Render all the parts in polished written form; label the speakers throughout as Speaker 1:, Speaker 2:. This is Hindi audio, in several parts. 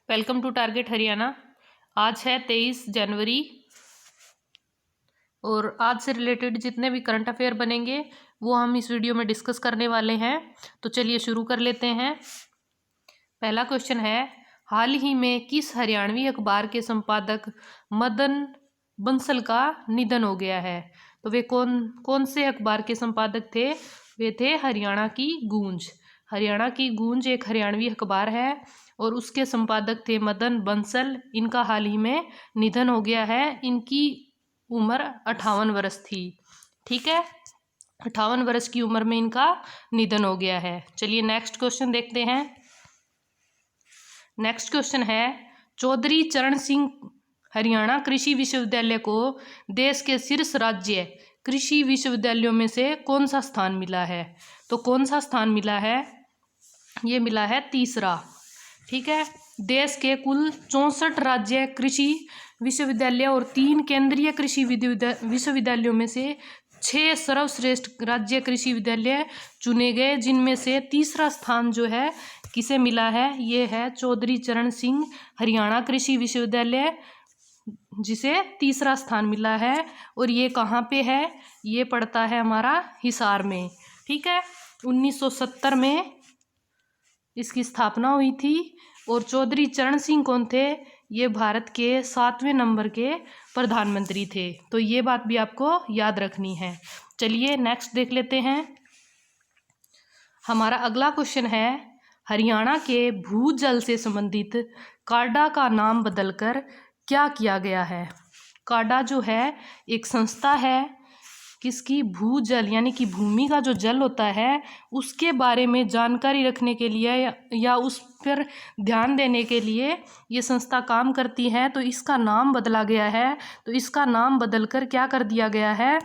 Speaker 1: Welcome to target Haryana. आज है 23 जनवरी और आज से रिलेटेड जितने भी करंट अफेयर बनेंगे वो हम इस वीडियो में डिस्कस करने वाले हैं। तो चलिए शुरू कर लेते हैं। पहला क्वेश्चन है, हाल ही में किस हरियाणवी अखबार के संपादक मदन बंसल का निधन हो गया है? तो वे कौन कौन से अखबार के संपादक थे? वे थे हरियाणा की गूंज। हरियाणा की गूंज एक हरियाणवी अखबार है और उसके संपादक थे मदन बंसल। इनका हाल ही में निधन हो गया है। इनकी उम्र 58 वर्ष थी। ठीक है, 58 वर्ष की उम्र में इनका निधन हो गया है। चलिए नेक्स्ट क्वेश्चन देखते हैं। नेक्स्ट क्वेश्चन है, चौधरी चरण सिंह हरियाणा कृषि विश्वविद्यालय को देश के शीर्ष राज्य कृषि विश्वविद्यालयों में से कौन सा स्थान मिला है? तो कौन सा स्थान मिला है? ये मिला है तीसरा। ठीक है, देश के कुल 64 राज्य कृषि विश्वविद्यालय और 3 केंद्रीय कृषि विश्वविद्यालयों में से 6 सर्वश्रेष्ठ राज्य कृषि विद्यालय चुने गए, जिनमें से तीसरा स्थान जो है किसे मिला है? ये है चौधरी चरण सिंह हरियाणा कृषि विश्वविद्यालय, जिसे तीसरा स्थान मिला है। और ये कहाँ पे है? ये पड़ता है हमारा हिसार में। ठीक है, 1970 में इसकी स्थापना हुई थी। और चौधरी चरण सिंह कौन थे? ये भारत के 7वें नंबर के प्रधानमंत्री थे। तो ये बात भी आपको याद रखनी है। चलिए नेक्स्ट देख लेते हैं। हमारा अगला क्वेश्चन है, हरियाणा के भूजल से संबंधित काडा का नाम बदलकर क्या किया गया है? काडा जो है एक संस्था है, किसकी? भूजल यानी कि भूमि का जो जल होता है उसके बारे में जानकारी रखने के लिए या उस पर ध्यान देने के लिए ये संस्था काम करती है। तो इसका नाम बदला गया है। तो इसका नाम बदलकर क्या कर दिया गया है?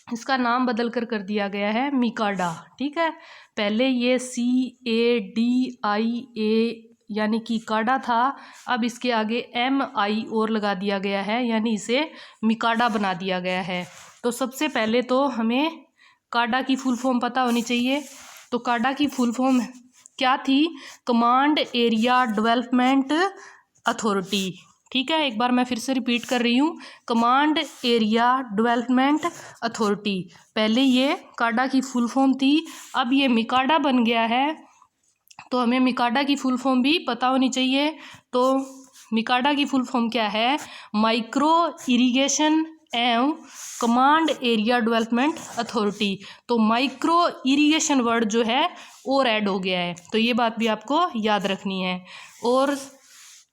Speaker 1: इसका नाम बदलकर कर दिया गया है मिकाडा। ठीक है, पहले ये CADIA यानी कि काडा था, अब इसके आगे MI और लगा दिया गया है, यानी इसे मिकाडा बना दिया गया है। तो सबसे पहले तो हमें काडा की फुल फॉर्म पता होनी चाहिए। तो काडा की फुल फॉर्म क्या थी? Command area development authority. ठीक है, एक बार मैं फिर से रिपीट कर रही हूँ, कमांड एरिया डेवलपमेंट अथॉरिटी। पहले ये काडा की फुल फॉर्म थी, अब ये मिकाडा बन गया है। तो हमें मिकाडा की फुल फॉर्म भी पता होनी चाहिए। तो मिकाडा की फुल फॉर्म क्या है? माइक्रो इरिगेशन एवं कमांड एरिया डेवलपमेंट अथॉरिटी। तो माइक्रो इरिगेशन वर्ड जो है और ऐड हो गया है। तो ये बात भी आपको याद रखनी है। और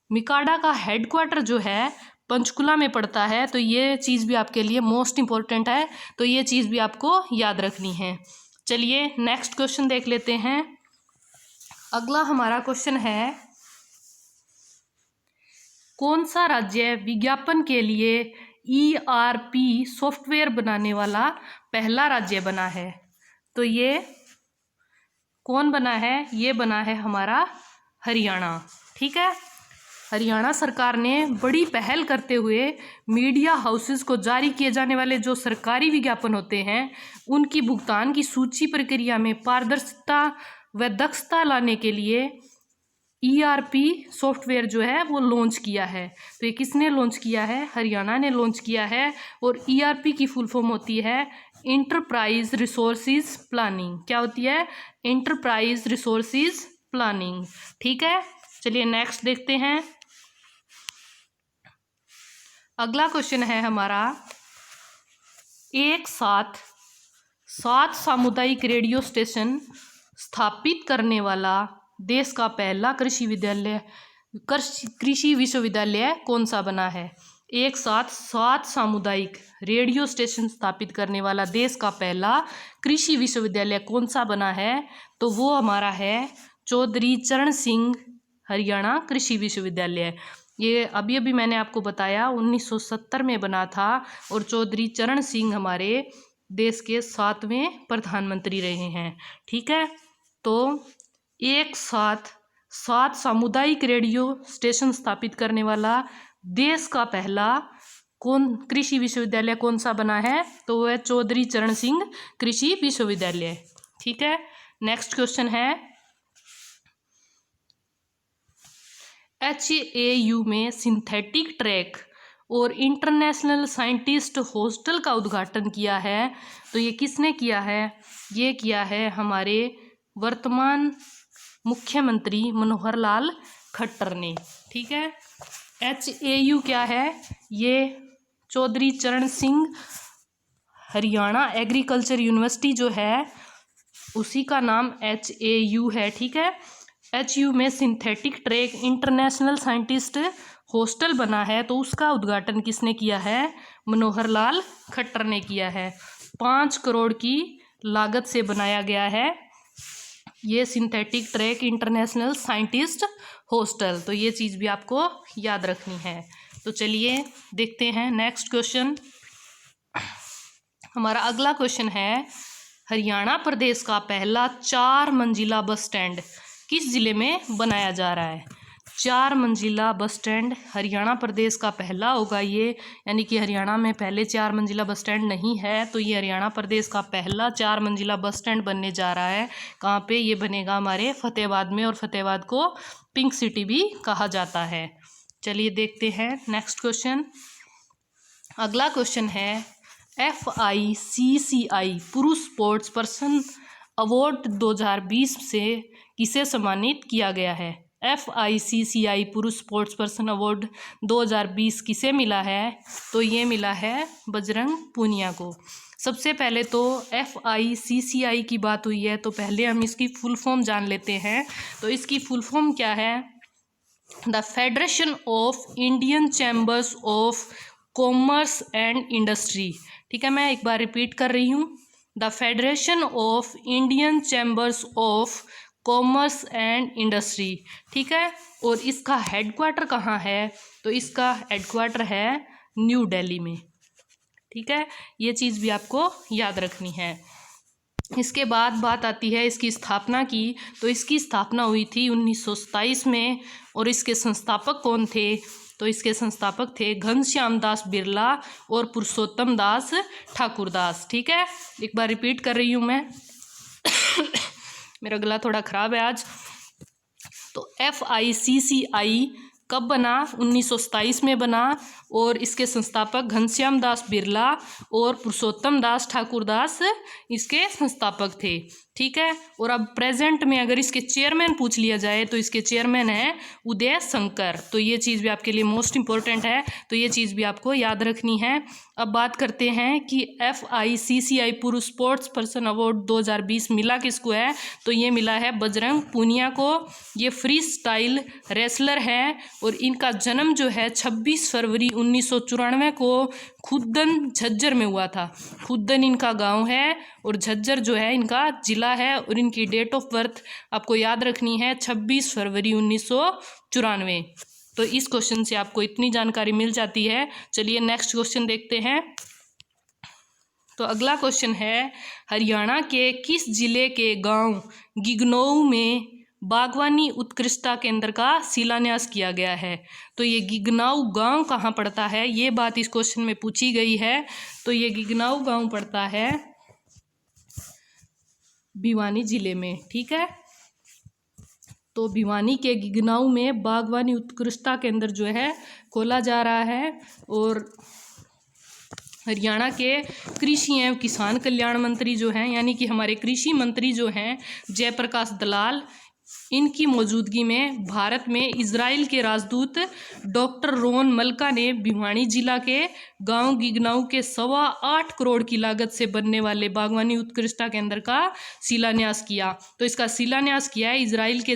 Speaker 1: मिकाडा का हेडक्वार्टर जो है पंचकुला में पड़ता है। तो ये चीज़ भी आपके लिए मोस्ट इम्पॉर्टेंट है। तो ये चीज़ भी आपको याद रखनी है। चलिए नेक्स्ट क्वेश्चन देख लेते हैं। अगला हमारा क्वेश्चन है, कौन सा राज्य विज्ञापन के लिए ERP सॉफ्टवेयर बनाने वाला पहला राज्य बना है? तो ये कौन बना है? ये बना है हमारा हरियाणा। ठीक है, हरियाणा सरकार ने बड़ी पहल करते हुए मीडिया हाउसेस को जारी किए जाने वाले जो सरकारी विज्ञापन होते हैं उनकी भुगतान की सूची प्रक्रिया में पारदर्शिता व दक्षता लाने के लिए ERP सॉफ्टवेयर जो है वो लॉन्च किया है। तो ये किसने लॉन्च किया है? हरियाणा ने लॉन्च किया है। और ERP की फुल फॉर्म होती है इंटरप्राइज रिसोर्सिस प्लानिंग। क्या होती है? Enterprise resources planning. ठीक है, चलिए नेक्स्ट देखते हैं। अगला क्वेश्चन है हमारा, एक साथ 7 सामुदायिक रेडियो स्टेशन स्थापित करने वाला देश का पहला कृषि विश्वविद्यालय कौन सा बना है? एक साथ 7 सामुदायिक रेडियो स्टेशन स्थापित करने वाला देश का पहला कृषि विश्वविद्यालय कौन सा बना है? तो वो हमारा है चौधरी चरण सिंह हरियाणा कृषि विश्वविद्यालय। ये अभी अभी मैंने आपको बताया 1970 में बना था। और चौधरी चरण सिंह हमारे देश के 7वें प्रधानमंत्री रहे हैं। ठीक है, तो एक साथ 7 सामुदायिक रेडियो स्टेशन स्थापित करने वाला देश का पहला कृषि विश्वविद्यालय कौन सा बना है? तो वह चौधरी चरण सिंह कृषि विश्वविद्यालय। ठीक है, नेक्स्ट क्वेश्चन है, HAU में सिंथेटिक ट्रैक और इंटरनेशनल साइंटिस्ट हॉस्टल का उद्घाटन किया है। तो ये किसने किया है? ये किया है हमारे वर्तमान मुख्यमंत्री मनोहर लाल खट्टर ने। ठीक है, HAU क्या है? ये चौधरी चरण सिंह हरियाणा एग्रीकल्चर यूनिवर्सिटी जो है उसी का नाम HAU है। ठीक है, HU में synthetic track international scientist hostel बना है, तो उसका उद्घाटन किसने किया है? मनोहर लाल खट्टर ने किया है। 5 करोड़ की लागत से बनाया गया है ये synthetic track international scientist hostel. तो ये चीज़ भी आपको याद रखनी है। तो चलिए देखते हैं नेक्स्ट क्वेश्चन। हमारा अगला क्वेश्चन है, हरियाणा प्रदेश का पहला 4 मंजिला बस स्टैंड किस जिले में बनाया जा रहा है? 4 मंजिला बस स्टैंड हरियाणा प्रदेश का पहला होगा ये, यानी कि हरियाणा में पहले 4 मंजिला बस स्टैंड नहीं है, तो ये हरियाणा प्रदेश का पहला 4 मंजिला बस स्टैंड बनने जा रहा है। कहाँ पे ये बनेगा? हमारे फतेहाबाद में, और फतेहाबाद को पिंक सिटी भी कहा जाता है। चलिए देखते हैं नेक्स्ट क्वेश्चन। अगला क्वेश्चन है, FICCI पुरुष स्पोर्ट्स पर्सन अवार्ड 2020 से किसे सम्मानित किया गया है? FICCI पुरुष स्पोर्ट्स पर्सन अवार्ड 2020 किसे मिला है? तो ये मिला है बजरंग पूनिया को। सबसे पहले तो FICCI की बात हुई है, तो पहले हम इसकी फुल फॉर्म जान लेते हैं। तो इसकी फुल फॉर्म क्या है? The federation of Indian chambers of commerce and industry. ठीक है, मैं एक बार रिपीट कर रही हूँ, the federation of Indian chambers of commerce and industry. ठीक है, और इसका हेडक्वार्टर कहाँ है? तो इसका हेडक्वार्टर है न्यू दिल्ली में। ठीक है, ये चीज़ भी आपको याद रखनी है। इसके बाद बात आती है इसकी स्थापना की। तो इसकी स्थापना हुई थी 1927 में, और इसके संस्थापक कौन थे? तो इसके संस्थापक थे घनश्याम दास बिरला और पुरुषोत्तम दास ठाकुरदास। ठीक है, एक बार रिपीट कर रही हूँ मैं मेरा गला थोड़ा ख़राब है आज। तो FICCI कब बना? 1927 में बना, और इसके संस्थापक घनश्याम दास बिरला और पुरुषोत्तम दास ठाकुरदास इसके संस्थापक थे। ठीक है, और अब प्रेजेंट में अगर इसके चेयरमैन पूछ लिया जाए तो इसके चेयरमैन है उदय शंकर। तो ये चीज़ भी आपके लिए मोस्ट इंपॉर्टेंट है, तो ये चीज़ भी आपको याद रखनी है। अब बात करते हैं कि FICCI पुरुष स्पोर्ट्स पर्सन अवार्ड 2020 मिला किसको है? तो ये मिला है बजरंग पूनिया को। ये फ्री स्टाइल रेसलर है, और इनका जन्म जो है 26 फरवरी 1994 को खुद्दन झज्जर में हुआ था। खुद्दन इनका गांव है, और झज्जर जो है इनका जिला है, और इनकी डेट ऑफ बर्थ आपको याद रखनी है 26 फरवरी 1994। तो इस क्वेश्चन से आपको इतनी जानकारी मिल जाती है। चलिए नेक्स्ट क्वेश्चन देखते हैं। तो अगला क्वेश्चन है, हरियाणा के किस जिले के गांव गिगनऊ में बागवानी उत्कृष्टता केंद्र का शिलान्यास किया गया है? तो ये गिगनऊ गांव कहाँ पड़ता है? ये बात इस क्वेश्चन में पूछी गई है। तो ये गिगनऊ गांव पड़ता है भिवानी जिले में। ठीक है, तो भिवानी के गिगनऊ में बागवानी उत्कृष्टता केंद्र जो है खोला जा रहा है। और हरियाणा के कृषि एवं किसान कल्याण मंत्री जो हैं, यानी कि हमारे कृषि मंत्री जो हैं जयप्रकाश दलाल, इनकी मौजूदगी में भारत में इजराइल के राजदूत डॉक्टर रोन मल्का ने भिवानी जिला के गांव गिगनऊ के 8.25 करोड़ की लागत से बनने वाले बागवानी उत्कृष्टता केंद्र का शिलान्यास किया। तो इसका शिलान्यास किया है इजराइल के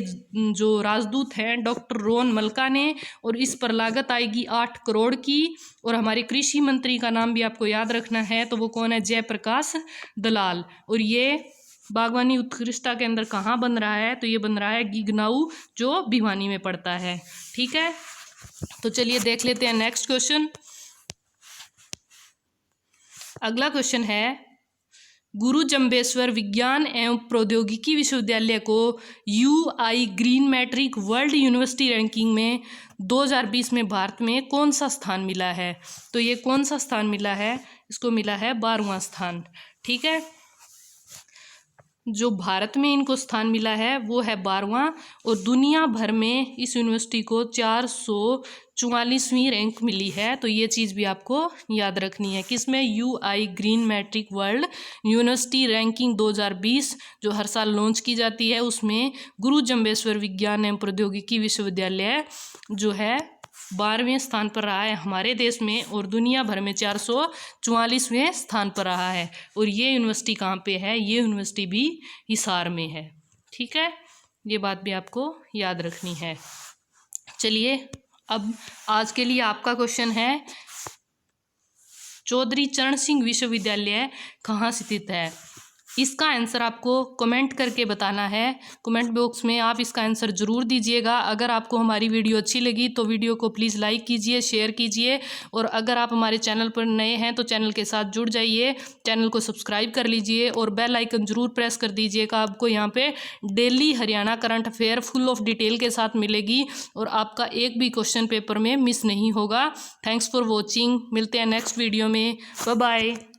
Speaker 1: जो राजदूत हैं डॉक्टर रोन मल्का ने, और इस पर लागत आएगी 8 करोड़ की। और हमारे कृषि मंत्री का नाम भी आपको याद रखना है, तो वो कौन है? जयप्रकाश दलाल। और ये बागवानी उत्कृष्टता केंद्र कहाँ बन रहा है? तो ये बन रहा है गिगनऊ, जो भिवानी में पड़ता है। ठीक है, तो चलिए देख लेते हैं नेक्स्ट क्वेश्चन। अगला क्वेश्चन है, गुरु जम्बेश्वर विज्ञान एवं प्रौद्योगिकी विश्वविद्यालय को UI green metric world university ranking में 2020 में भारत में कौन सा स्थान मिला है? तो ये कौन सा स्थान मिला है? इसको मिला है 12वां स्थान। ठीक है, जो भारत में इनको स्थान मिला है वो है 12वां, और दुनिया भर में इस यूनिवर्सिटी को 444वीं रैंक मिली है। तो ये चीज़ भी आपको याद रखनी है। किसमें? UI green metric world university ranking 2020 जो हर साल लॉन्च की जाती है, उसमें गुरु जम्बेश्वर विज्ञान एवं प्रौद्योगिकी विश्वविद्यालय जो है 12वें स्थान पर रहा है हमारे देश में, और दुनिया भर में 444वें स्थान पर रहा है। और ये यूनिवर्सिटी कहाँ पे है? ये यूनिवर्सिटी भी हिसार में है। ठीक है, ये बात भी आपको याद रखनी है। चलिए, अब आज के लिए आपका क्वेश्चन है, चौधरी चरण सिंह विश्वविद्यालय कहाँ स्थित है? इसका आंसर आपको कमेंट करके बताना है। कमेंट बॉक्स में आप इसका आंसर ज़रूर दीजिएगा। अगर आपको हमारी वीडियो अच्छी लगी तो वीडियो को प्लीज़ लाइक कीजिए, शेयर कीजिए, और अगर आप हमारे चैनल पर नए हैं तो चैनल के साथ जुड़ जाइए, चैनल को सब्सक्राइब कर लीजिए और बेल आइकन ज़रूर प्रेस कर दीजिएगा। आपको यहाँ पे daily Haryana current affair full of detail के साथ मिलेगी, और आपका एक भी क्वेश्चन पेपर में मिस नहीं होगा। Thanks for watching. मिलते हैं नेक्स्ट वीडियो में। Bye bye.